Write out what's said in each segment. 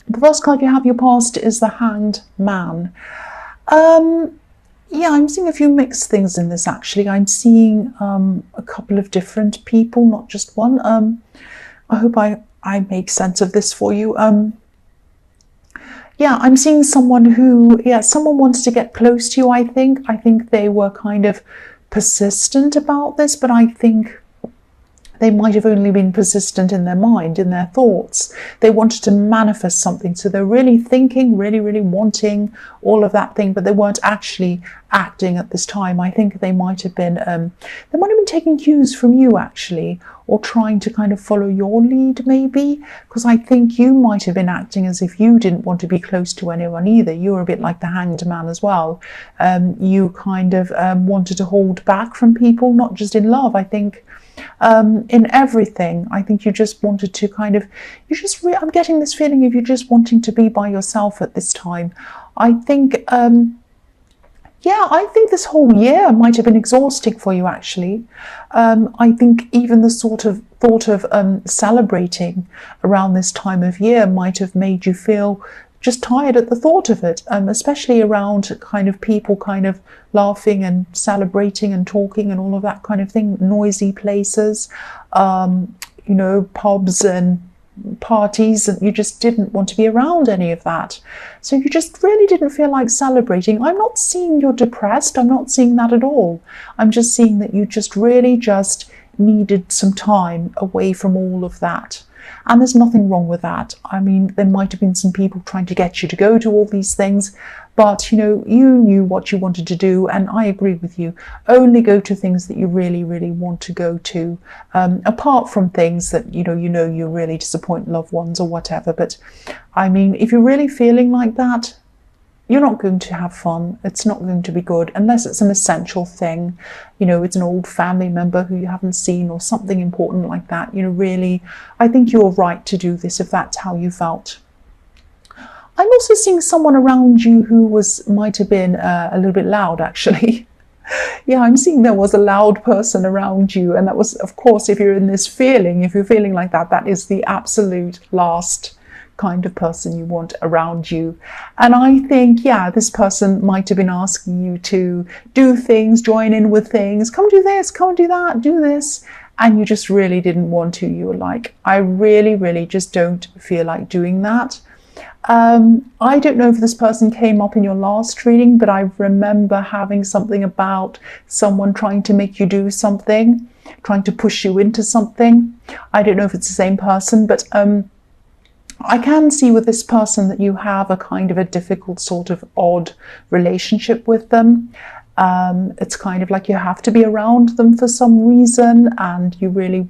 The first card you have your past is the Hanged Man. Yeah, I'm seeing a few mixed things in this, actually. I'm seeing a couple of different people, not just one. I hope I make sense of this for you. Yeah, I'm seeing someone who, someone wanted to get close to you, I think. I think they were kind of persistent about this, but I think they might have only been persistent in their mind, in their thoughts. They wanted to manifest something. So they're really thinking, really, really wanting all of that thing, but they weren't actually acting at this time. I think they might have been taking cues from you, actually, or trying to kind of follow your lead, maybe, because I think you might have been acting as if you didn't want to be close to anyone either. You were a bit like the Hanged Man as well. You kind of wanted to hold back from people, not just in love, I think. In everything, I think you just wanted to kind of, I'm getting this feeling of you just wanting to be by yourself at this time. I think, I think this whole year might have been exhausting for you, actually. I think even the sort of thought of celebrating around this time of year might have made you feel just tired at the thought of it, especially around kind of people kind of laughing and celebrating and talking and all of that kind of thing, noisy places, pubs and parties, and you just didn't want to be around any of that. So you just really didn't feel like celebrating. I'm not seeing you're depressed. I'm not seeing that at all. I'm just seeing that you just really just needed some time away from all of that. And there's nothing wrong with that. I mean, there might have been some people trying to get you to go to all these things, but, you knew what you wanted to do, and I agree with you. Only go to things that you really, really want to go to, apart from things that, you really disappoint loved ones or whatever. But, I mean, if you're really feeling like that, you're not going to have fun. It's not going to be good unless it's an essential thing. It's an old family member who you haven't seen or something important like that. Really, I think you're right to do this if that's how you felt. I'm also seeing someone around you who might have been a little bit loud, actually. Yeah, I'm seeing there was a loud person around you. And that was, of course, if you're feeling like that, that is the absolute last kind of person you want around you. And I think, this person might have been asking you to do things, join in with things, come do this, come do that, do this, and you just really didn't want to. You were like, I really, really just don't feel like doing that. I don't know if this person came up in your last reading, but I remember having something about someone trying to make you do something, trying to push you into something. I don't know if it's the same person, but I can see with this person that you have a kind of a difficult sort of odd relationship with them. It's kind of like you have to be around them for some reason, and you really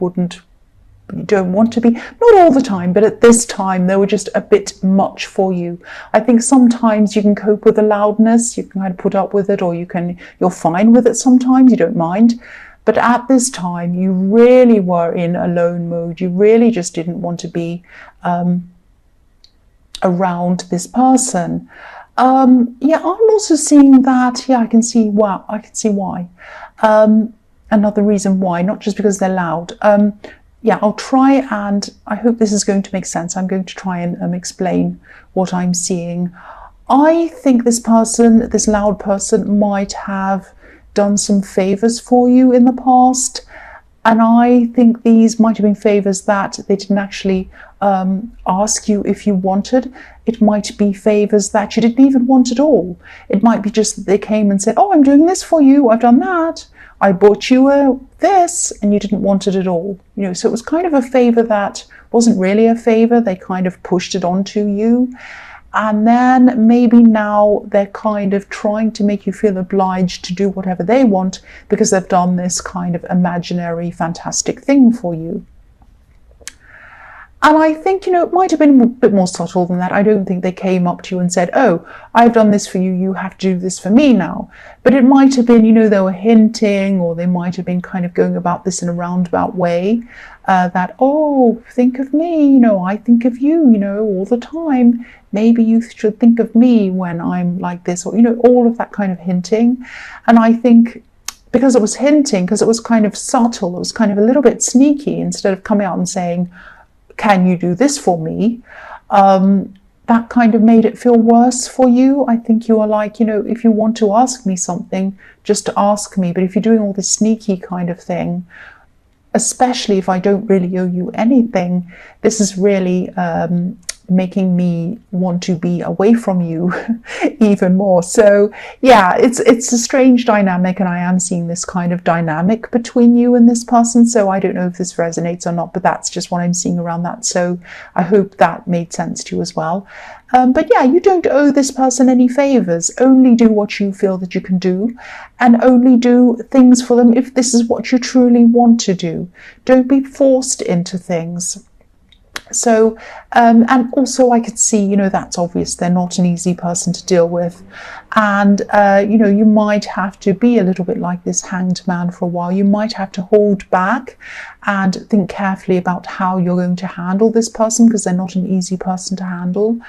don't want to be, not all the time, but at this time they were just a bit much for you. I think sometimes you can cope with the loudness, you can kind of put up with it, or you're fine with it sometimes, you don't mind. But at this time, you really were in alone mode. You really just didn't want to be around this person. I'm also seeing that. I can see why. Another reason why, not just because they're loud. I'll try, and I hope this is going to make sense. I'm going to try and explain what I'm seeing. I think this loud person, might have done some favors for you in the past. And I think these might have been favors that they didn't actually ask you if you wanted. It might be favors that you didn't even want at all. It might be just that they came and said, oh, I'm doing this for you, I've done that, I bought you this, and you didn't want it at all. So it was kind of a favor that wasn't really a favor. They kind of pushed it onto you. And then maybe now they're kind of trying to make you feel obliged to do whatever they want because they've done this kind of imaginary, fantastic thing for you. And I think, it might have been a bit more subtle than that. I don't think they came up to you and said, oh, I've done this for you, you have to do this for me now. But it might have been, they were hinting, or they might have been kind of going about this in a roundabout way, that, oh, think of me, I think of you, all the time. Maybe you should think of me when I'm like this, or, all of that kind of hinting. And I think because it was hinting, because it was kind of subtle, it was kind of a little bit sneaky, instead of coming out and saying, can you do this for me? that kind of made it feel worse for you. I think you are like, you know, if you want to ask me something, just ask me. But if you're doing all this sneaky kind of thing, especially if I don't really owe you anything, this is really making me want to be away from you even more. So yeah, it's a strange dynamic, and I am seeing this kind of dynamic between you and this person. So I don't know if this resonates or not, but that's just what I'm seeing around that. So I hope that made sense to you as well. But yeah, you don't owe this person any favors. Only do what you feel that you can do, and only do things for them if this is what you truly want to do. Don't be forced into things. So, and also I could see, you know, that's obvious. They're not an easy person to deal with. And, you know, you might have to be a little bit like this hanged man for a while. You might have to hold back and think carefully about how you're going to handle this person, because they're not an easy person to handle.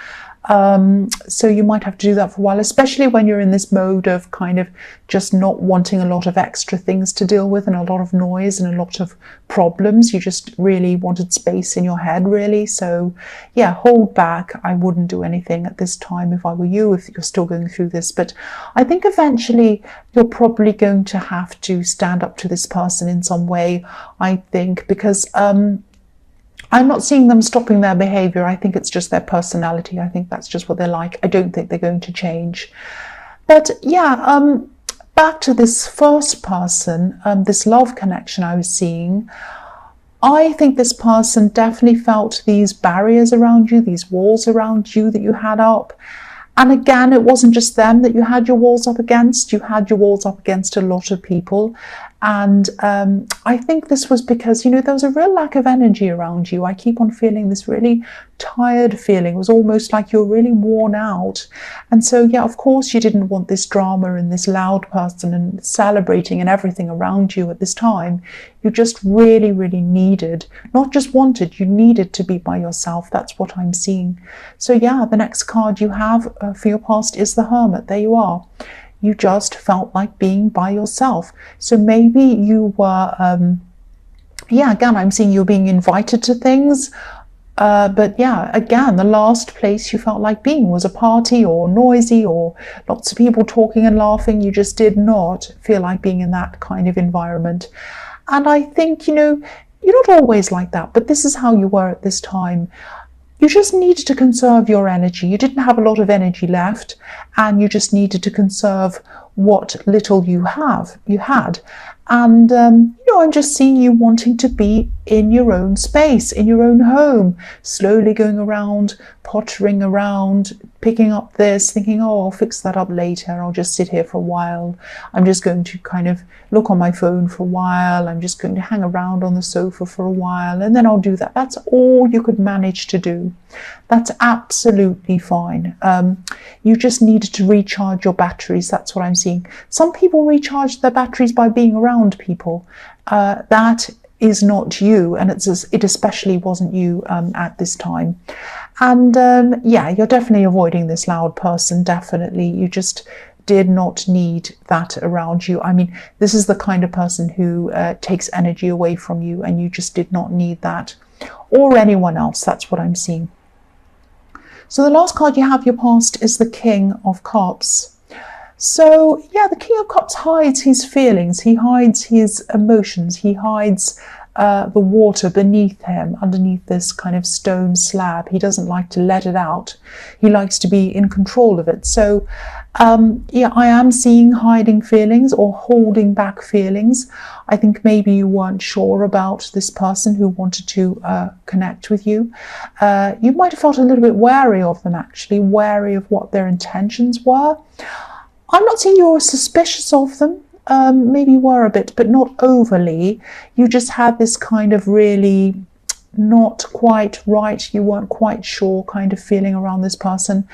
So you might have to do that for a while, especially when you're in this mode of kind of just not wanting a lot of extra things to deal with and a lot of noise and a lot of problems. You just really wanted space in your head, really. So yeah, hold back. I wouldn't do anything at this time if I were you, if you're still going through this. But I think eventually you're probably going to have to stand up to this person in some way, I think, because I'm not seeing them stopping their behavior. I think it's just their personality. I think that's just what they're like. I don't think they're going to change. But yeah, back to this first person, this love connection I was seeing. I think this person definitely felt these barriers around you, these walls around you that you had up. And again, it wasn't just them that you had your walls up against. You had your walls up against a lot of people. And I think this was because, you know, there was a real lack of energy around you. I keep on feeling this really tired feeling. It was almost like you're really worn out. And so, yeah, of course, you didn't want this drama and this loud person and celebrating and everything around you at this time. You just really, really needed, not just wanted, you needed to be by yourself. That's what I'm seeing. So, yeah, the next card you have for your past is the Hermit. There you are. You just felt like being by yourself. So maybe you were, yeah, again, I'm seeing you being invited to things. But yeah, again, the last place you felt like being was a party or noisy or lots of people talking and laughing. You just did not feel like being in that kind of environment. And I think, you know, you're not always like that, but this is how you were at this time. You just needed to conserve your energy. You didn't have a lot of energy left, and you just needed to conserve what little you had. And, you know, I'm just seeing you wanting to be in your own space, in your own home, slowly going around, pottering around, picking up this, thinking, oh, I'll fix that up later. I'll just sit here for a while. I'm just going to kind of look on my phone for a while. I'm just going to hang around on the sofa for a while, and then I'll do that. That's all you could manage to do. That's absolutely fine. You just needed to recharge your batteries. That's what I'm seeing. Some people recharge their batteries by being around people. That is not you, and it especially wasn't you at this time. And yeah, you're definitely avoiding this loud person, definitely. You just did not need that around you. I mean, this is the kind of person who takes energy away from you, and you just did not need that, or anyone else. That's what I'm seeing. So the last card you have, your past, is the King of Cups. So yeah, the King of Cups hides his feelings, he hides his emotions, he hides the water beneath him, underneath this kind of stone slab. He doesn't like to let it out. He likes to be in control of it. So yeah, I am seeing hiding feelings or holding back feelings. I think maybe you weren't sure about this person who wanted to connect with you. You might have felt a little bit wary of them, actually, wary of what their intentions were. I'm not saying you were suspicious of them. Maybe you were a bit, but not overly. You just had this kind of really not quite right, you weren't quite sure kind of feeling around this person.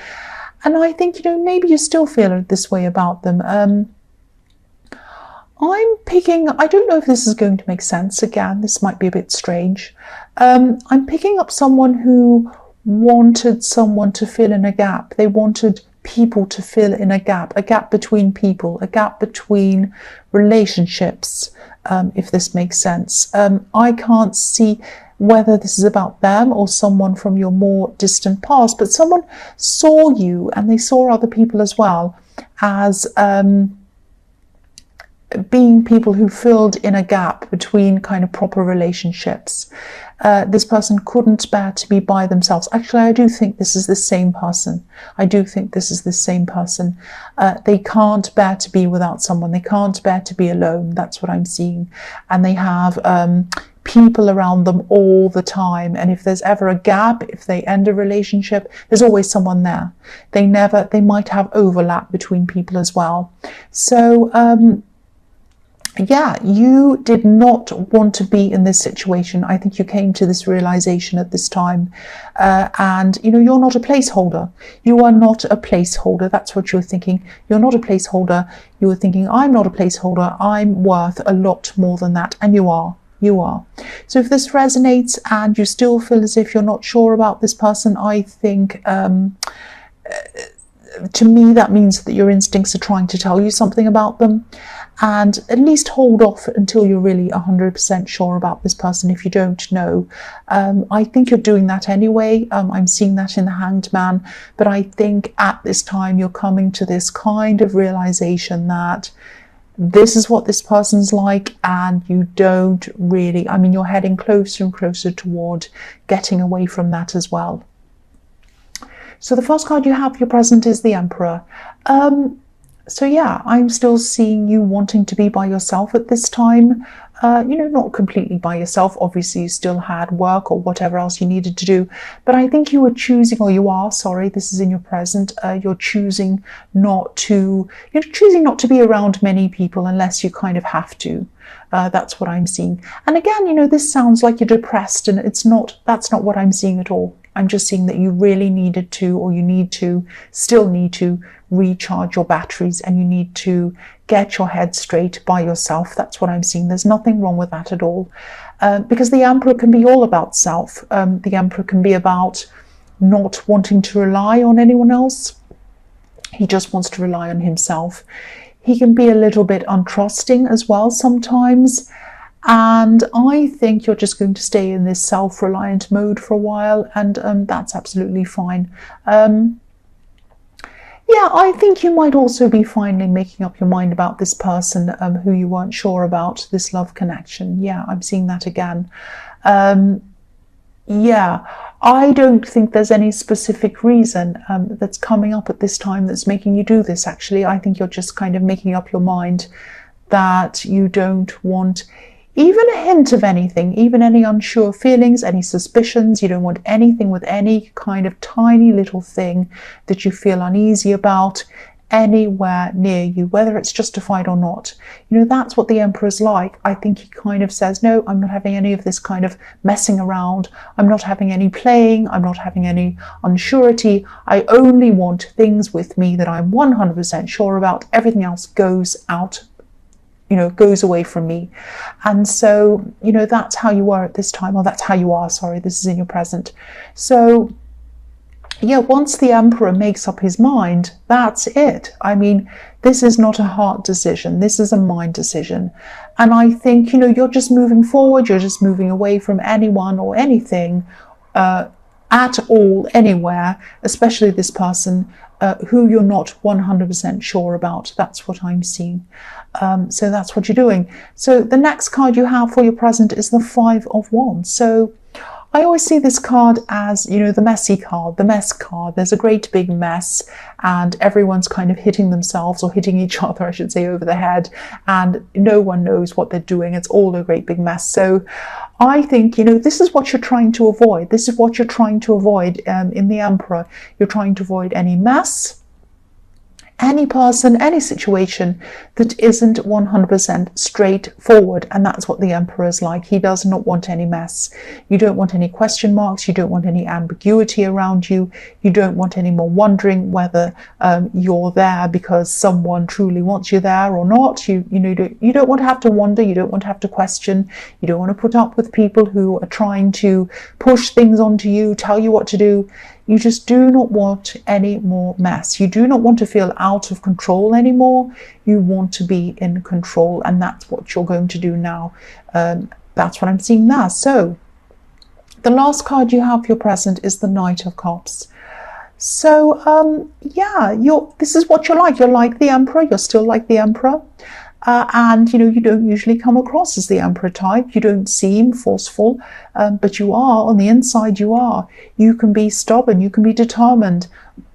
And I think, you know, maybe you still feel this way about them. I'm picking, I don't know if this is going to make sense. Again, this might be a bit strange. I'm picking up someone who wanted someone to fill in a gap. They wanted people to fill in a gap between people, a gap between relationships, if this makes sense. I can't see, whether this is about them or someone from your more distant past, but someone saw you, and they saw other people as well, as being people who filled in a gap between kind of proper relationships. This person couldn't bear to be by themselves. Actually, I do think this is the same person. I do think this is the same person. They can't bear to be without someone. They can't bear to be alone. That's what I'm seeing. And they have people around them all the time. And if there's ever a gap, if they end a relationship, there's always someone there. They might have overlap between people as well. So, yeah, you did not want to be in this situation. I think you came to this realization at this time. And, you know, you're not a placeholder. You are not a placeholder. That's what you're thinking. You're not a placeholder. You were thinking, I'm not a placeholder. I'm worth a lot more than that. And you are. You are. So if this resonates and you still feel as if you're not sure about this person, I think, to me, that means that your instincts are trying to tell you something about them. And at least hold off until you're really 100% sure about this person if you don't know. I think you're doing that anyway. I'm seeing that in the Hanged Man. But I think at this time you're coming to this kind of realization that this is what this person's like, and you don't really, I mean, you're heading closer and closer toward getting away from that as well. So the first card you have for your present is the Emperor. So yeah, I'm still seeing you wanting to be by yourself at this time. You know, not completely by yourself. Obviously, you still had work or whatever else you needed to do. But I think you were choosing, or you are, sorry, this is in your present. You're choosing not to, be around many people unless you kind of have to. That's what I'm seeing. And again, you know, this sounds like you're depressed, and that's not what I'm seeing at all. I'm just seeing that you really needed to, or you still need to recharge your batteries, and you need to get your head straight by yourself. That's what I'm seeing. There's nothing wrong with that at all. Because the Emperor can be all about self. The Emperor can be about not wanting to rely on anyone else. He just wants to rely on himself. He can be a little bit untrusting as well sometimes. And I think you're just going to stay in this self-reliant mode for a while, and that's absolutely fine. Yeah, I think you might also be finally making up your mind about this person who you weren't sure about, this love connection. Yeah, I'm seeing that again. Yeah, I don't think there's any specific reason that's coming up at this time that's making you do this, actually. I think you're just kind of making up your mind that you don't want even a hint of anything, even any unsure feelings, any suspicions. You don't want anything with any kind of tiny little thing that you feel uneasy about anywhere near you, whether it's justified or not. You know, that's what the Emperor's like. I think he kind of says, no, I'm not having any of this kind of messing around. I'm not having any playing. I'm not having any unsurety. I only want things with me that I'm 100% sure about. Everything else goes out, goes away from me. And so, that's how you were at this time, or that's how you are, sorry, this is in your present. So, yeah, once the Emperor makes up his mind, that's it. I mean, this is not a heart decision. This is a mind decision. And I think, you're just moving forward. You're just moving away from anyone or anything at all, anywhere, especially this person who you're not 100% sure about. That's what I'm seeing. So that's what you're doing. So the next card you have for your present is the Five of Wands. So I always see this card as, the messy card, the mess card. There's a great big mess, and everyone's kind of hitting themselves, or hitting each other, I should say, over the head, and no one knows what they're doing. It's all a great big mess. So I think, this is what you're trying to avoid. This is what you're trying to avoid in the Emperor. You're trying to avoid any mess, any person, any situation that isn't 100% straightforward. And that's what the Emperor is like. He does not want any mess. You don't want any question marks. You don't want any ambiguity around you. You don't want any more wondering whether you're there because someone truly wants you there or not. You don't want to have to wonder. You don't want to have to question. You don't want to put up with people who are trying to push things onto you, tell you what to do. You just do not want any more mess. You do not want to feel out of control anymore. You want to be in control, and that's what you're going to do now. That's what I'm seeing now. So The last card you have for your present is the Knight of Cups. So yeah, this is what you're like. You're like the Emperor. You're still like the Emperor. And you don't usually come across as the Emperor type. You don't seem forceful, but you are, on the inside you are. You can be stubborn, you can be determined,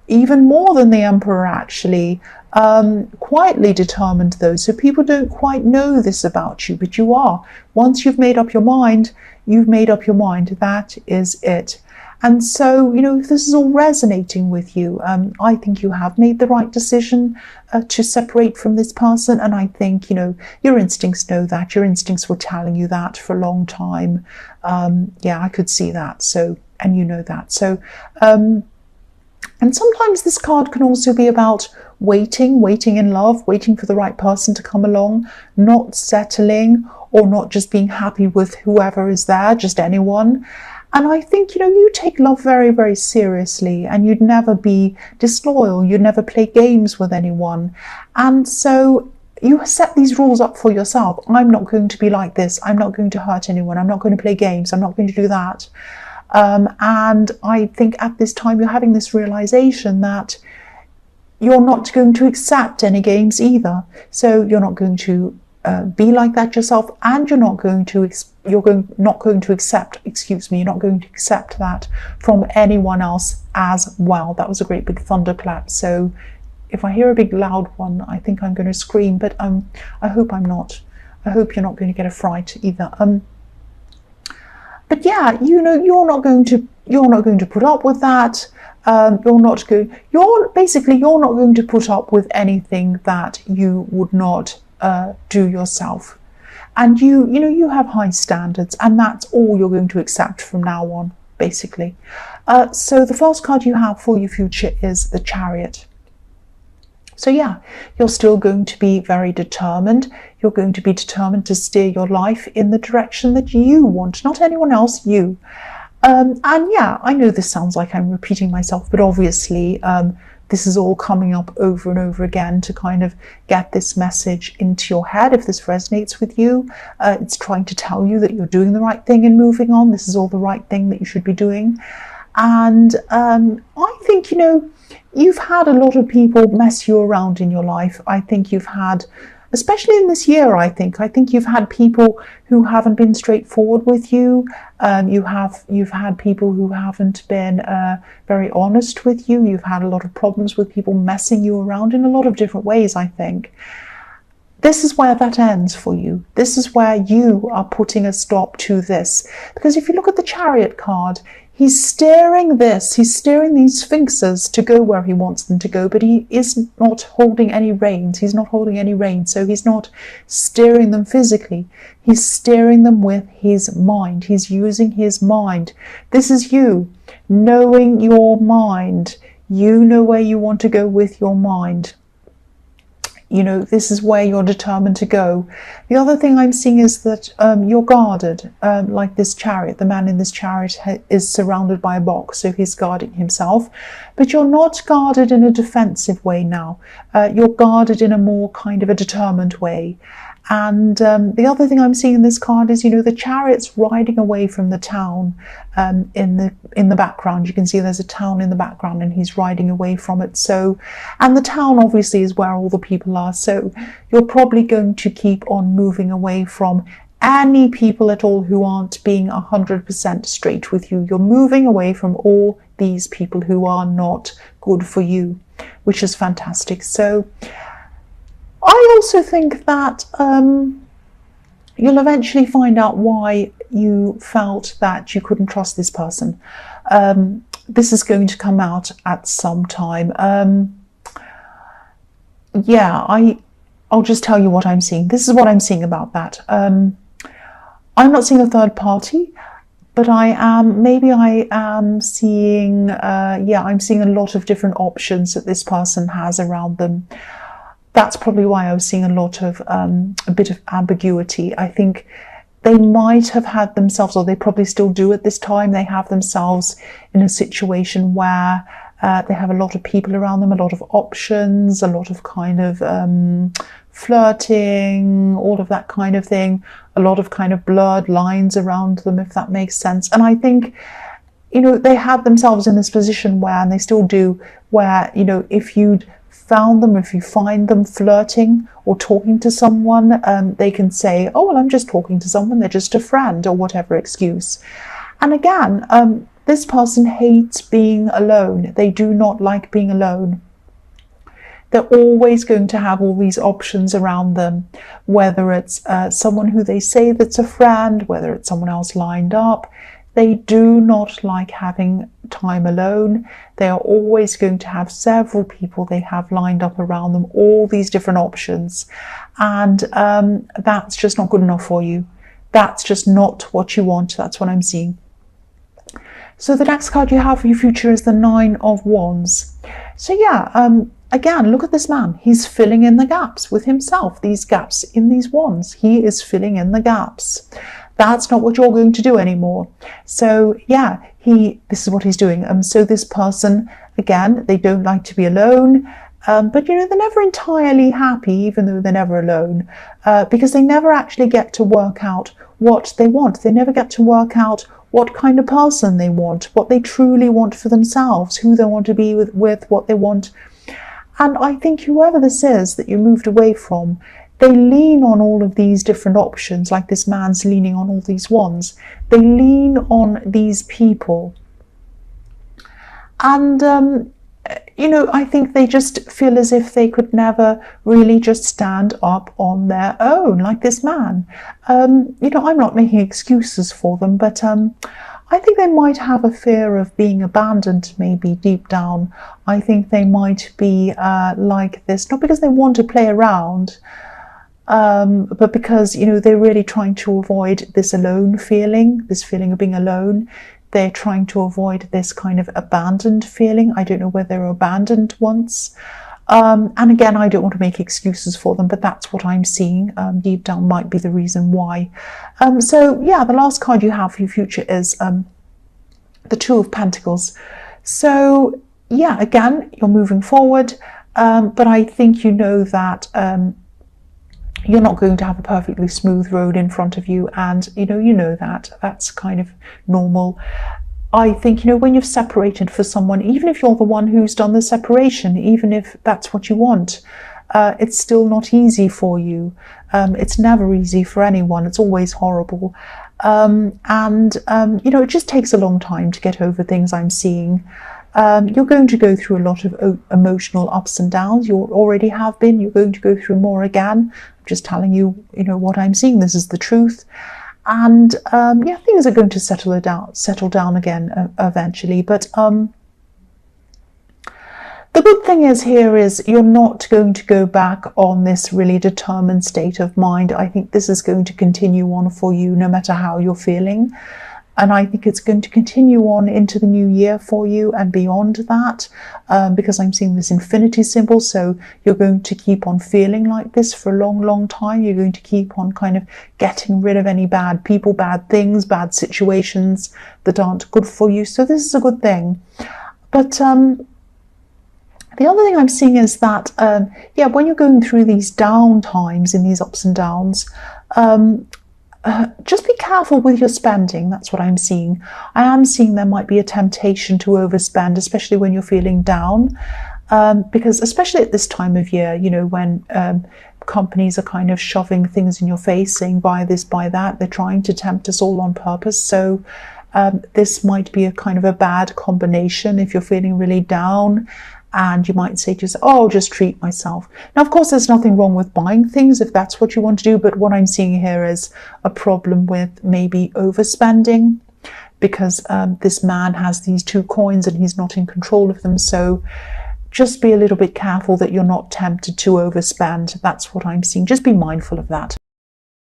even more than the Emperor actually. Quietly determined though, so people don't quite know this about you, but you are. Once you've made up your mind, you've made up your mind. That is it. And so, if this is all resonating with you, I think you have made the right decision to separate from this person. And I think, your instincts know that. Your instincts were telling you that for a long time. Yeah, I could see that. So, and you know that. So, and sometimes this card can also be about waiting in love, waiting for the right person to come along, not settling or not just being happy with whoever is there, just anyone. And I think, you take love very, very seriously, and you'd never be disloyal. You'd never play games with anyone. And so you set these rules up for yourself. I'm not going to be like this. I'm not going to hurt anyone. I'm not going to play games. I'm not going to do that. And I think at this time you're having this realization that you're not going to accept any games either. So you're not going to be like that yourself, and you're not going to accept that from anyone else as well. That was a great big thunderclap. So if I hear a big loud one, I think I'm going to scream, but I hope I'm not. I hope you're not going to get a fright either. But yeah, you're not going to put up with that. You're not going to put up with anything that you would not do yourself. And you have high standards, and that's all you're going to accept from now on, basically. So the first card you have for your future is the Chariot. So yeah, you're still going to be very determined. You're going to be determined to steer your life in the direction that you want, not anyone else, you. And yeah, I know this sounds like I'm repeating myself, but obviously this is all coming up over and over again to kind of get this message into your head. If this resonates with you, it's trying to tell you that you're doing the right thing and moving on. This is all the right thing that you should be doing. And I think, you've had a lot of people mess you around in your life. I think you've had, especially in this year, I think you've had people who haven't been straightforward with you. You've had people who haven't been very honest with you. You've had a lot of problems with people messing you around in a lot of different ways, I think. This is where that ends for you. This is where you are putting a stop to this. Because if you look at the Chariot card, he's steering these sphinxes to go where he wants them to go, but he is not holding any reins. He's not holding any reins, so he's not steering them physically. He's steering them with his mind. He's using his mind. This is you, knowing your mind. You know where you want to go with your mind. This is where you're determined to go. The other thing I'm seeing is that you're guarded, like this Chariot. The man in this Chariot is surrounded by a box, so he's guarding himself. But you're not guarded in a defensive way now. You're guarded in a more kind of a determined way. And the other thing I'm seeing in this card is, the Chariot's riding away from the town in the background. You can see there's a town in the background and he's riding away from it. So, and the town obviously is where all the people are. So you're probably going to keep on moving away from any people at all who aren't being 100% straight with you. You're moving away from all these people who are not good for you, which is fantastic. So I also think that you'll eventually find out why you felt that you couldn't trust this person. This is going to come out at some time. Yeah, I'll just tell you what I'm seeing. This is what I'm seeing about that. I'm not seeing a third party, but I'm seeing, I'm seeing a lot of different options that this person has around them. That's probably why I was seeing a lot of, a bit of ambiguity. I think they might have had themselves, or they probably still do at this time, they have themselves in a situation where they have a lot of people around them, a lot of options, a lot of kind of flirting, all of that kind of thing, a lot of kind of blurred lines around them, if that makes sense. And I think, you know, they had themselves in this position where, and they still do, where, you know, if you'd found them, if you find them flirting or talking to someone, they can say, oh, well, I'm just talking to someone, they're just a friend, or whatever excuse. And again, this person hates being alone. They do not like being alone. They're always going to have all these options around them, whether it's someone who they say that's a friend, whether it's someone else lined up. They do not like having time alone. They are always going to have several people they have lined up around them, all these different options. And that's just not good enough for you. That's just not what you want. That's what I'm seeing. So the next card you have for your future is the Nine of Wands. So yeah, again, look at this man. He's filling in the gaps with himself. These gaps in these wands. He is filling in the gaps. That's not what you're going to do anymore. So yeah, this is what he's doing. So this person, again, they don't like to be alone. But you know, they're never entirely happy, even though they're never alone, because they never actually get to work out what they want. They never get to work out what kind of person they want, what they truly want for themselves, who they want to be with, what they want. And I think whoever this is that you moved away from, they lean on all of these different options, like this man's leaning on all these wands. They lean on these people. And, you know, I think they just feel as if they could never really just stand up on their own, like this man. You know, I'm not making excuses for them, but I think they might have a fear of being abandoned, maybe deep down. I think they might be like this, not because they want to play around, but because, you know, they're really trying to avoid this alone feeling, this feeling of being alone. They're trying to avoid this kind of abandoned feeling. I don't know whether they were abandoned once. And again, I don't want to make excuses for them, but that's what I'm seeing. Deep down might be the reason why. So yeah, the last card you have for your future is the Two of Pentacles. So yeah, again, you're moving forward, but I think you know that you're not going to have a perfectly smooth road in front of you, and you know that that's kind of normal. I think, you know, when you've separated for someone, even if you're the one who's done the separation, even if that's what you want, it's still not easy for you. It's never easy for anyone. It's always horrible. You know, it just takes a long time to get over things, I'm seeing. You're going to go through a lot of emotional ups and downs. You already have been. You're going to go through more again. I'm just telling you, you know, what I'm seeing. This is the truth. And yeah, things are going to settle down again eventually. But the good thing is here is you're not going to go back on this really determined state of mind. I think this is going to continue on for you no matter how you're feeling. And I think it's going to continue on into the new year for you and beyond that, because I'm seeing this infinity symbol. So you're going to keep on feeling like this for a long, long time. You're going to keep on kind of getting rid of any bad people, bad things, bad situations that aren't good for you. So this is a good thing. But the other thing I'm seeing is that, yeah, when you're going through these down times, in these ups and downs, just be careful with your spending. That's what I'm seeing. I am seeing there might be a temptation to overspend, especially when you're feeling down, because especially at this time of year, you know, when companies are kind of shoving things in your face, saying buy this, buy that. They're trying to tempt us all on purpose. So this might be a kind of a bad combination if you're feeling really down. And you might say to yourself, oh, I'll just treat myself. Now, of course, there's nothing wrong with buying things if that's what you want to do. But what I'm seeing here is a problem with maybe overspending, because this man has these two coins and he's not in control of them. So just be a little bit careful that you're not tempted to overspend. That's what I'm seeing. Just be mindful of that.